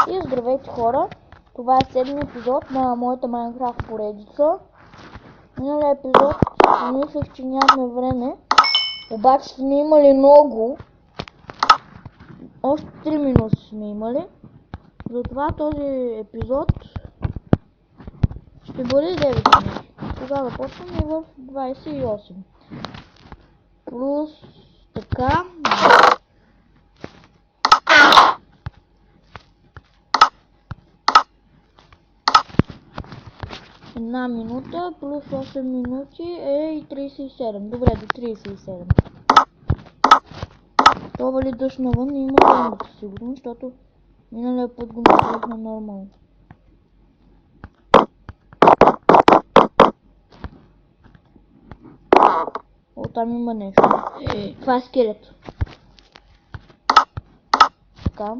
И здравейте хора, това е седмият епизод на моята Майнкрафт поредица. Миналия епизод мислех, че нямаме време, обаче сме имали много. Още 3 минути сме имали. Затова този епизод ще бъде 9 минути. Тогава почваме в 28. Плюс така. Една минута плюс 8 минути е и 37. Добре, до 37. Това вали дъжд навън и има времето сигурно, защото миналия път го направихме нормално. О, там има нещо. Това е скелет. Така.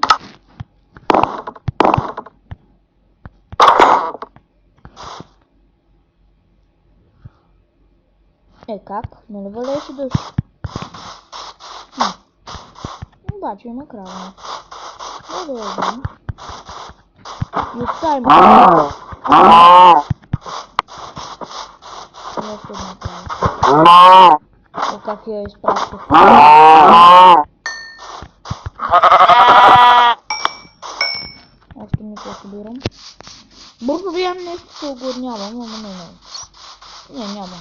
Как? Нали валеше дъжд? Обаче има крава. Да видим. И оставим. Още една крава. О, как я изпращах. Още ми се събирам. Бързо да ям нещо, се огладнявам, ама не, няма.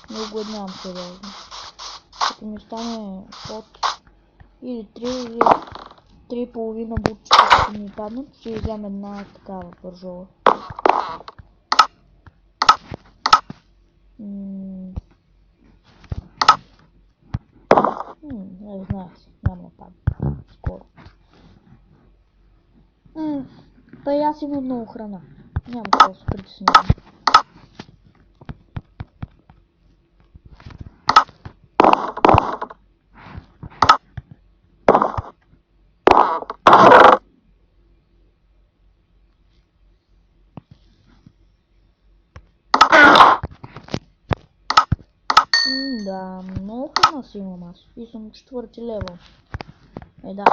Не огладнявам сериозно. Като ми стане под или 3 или 3,5 бутчета, като ми паднат, ще взема една такава пържола. Не знае си, няма да падне. Скоро. Та и аз имам много храна. Няма какво да се притеснявам. Да, много храна си имам аз. И съм 4-ти левел. Да,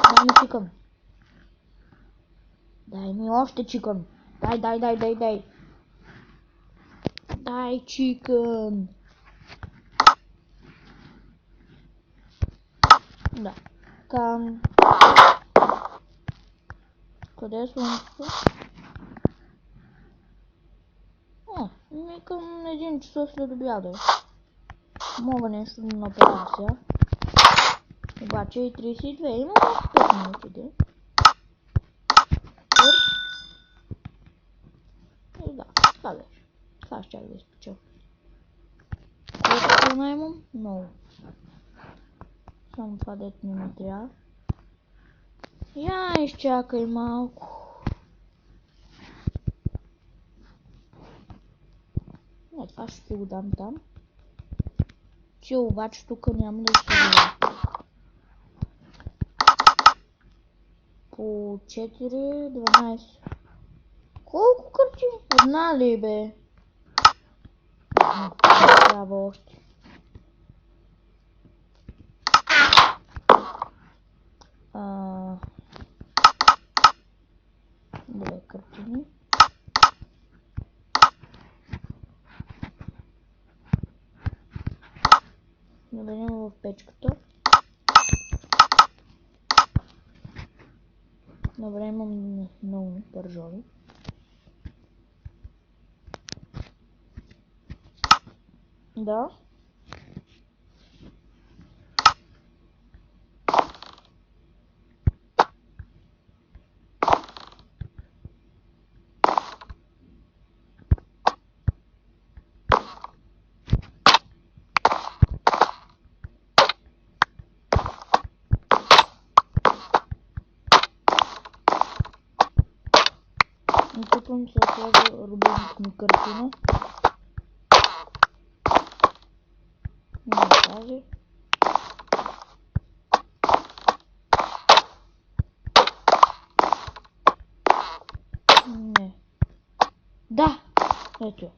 дай ми чикън. Дай ми още чикън. Дай. Дай чикън. Да. Към. Къде е слънцето? Към 1 часа след обяда. Мога нещо да направя сега. Обаче и 32. Има още 5 минути, де. И да, това беше. Това ще да изпеча. Колко храна имам? Много. Само това дето не ми трябва. Я изчакай малко. Не, това ще го дам там. Че обаче тук няма да се видя. По 4, 12. Колко картини? Една ли бе? Трябва още. Две картини. Наберем в печката. Наберем много пържоли. Да. Опитвам се да сложа рубената ми картина. Не тази. Не. Да! Ето.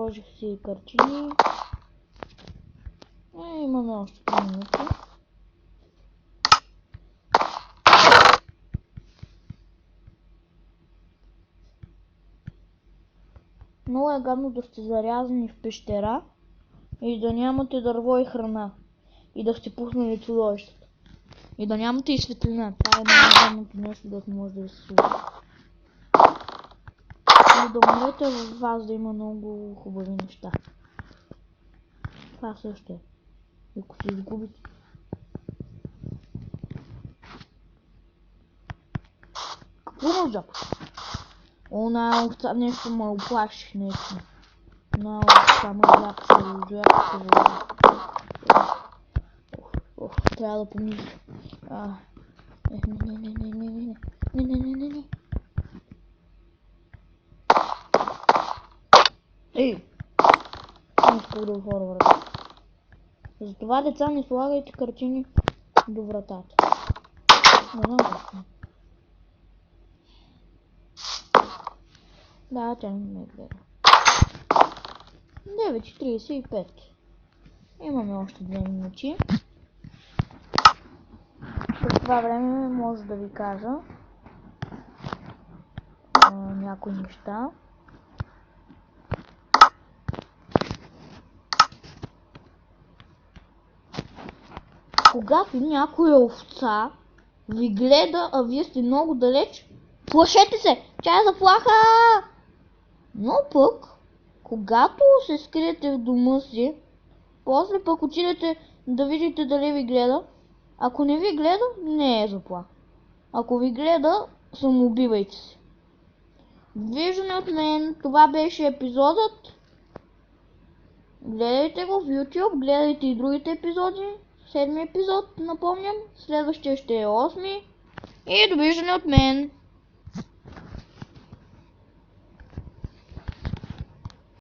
Сложих си картини. Имаме още 3 минути. Много е гадно да сте зарязани в пещера и да нямате дърво и храна. И да сте пуснали чудовищата. И да нямате и светлина. Това е най-гадното нещо, да може да се случи. Но да умрете в вас да има много хубави неща. Това също е. Ако се изгубите. Какво нужда? Она овца нещо ме оплаши наистина. На овца ме зяпка. Трябва да помисля. Не. Ей! Не исках да отворя вратата. Затова, деца, не слагайте картини до вратата. Не знам какво. Да, тя не ме гледа. 9:35. Имаме още 2 минути. През това време може да ви кажа някои неща. Когато някоя овца ви гледа, а вие сте много далеч, плашете се! Тя е заплаха! Но пък, когато се скриете в дома си, после пък отидете да видите дали ви гледа. Ако не ви гледа, не е заплаха. Ако ви гледа, самоубивайте се. Виждане от мен, това беше епизодът. Гледайте го в YouTube, гледайте и другите епизоди. 7 епизод, напомням. Следващия ще е 8. И довиждане от мен.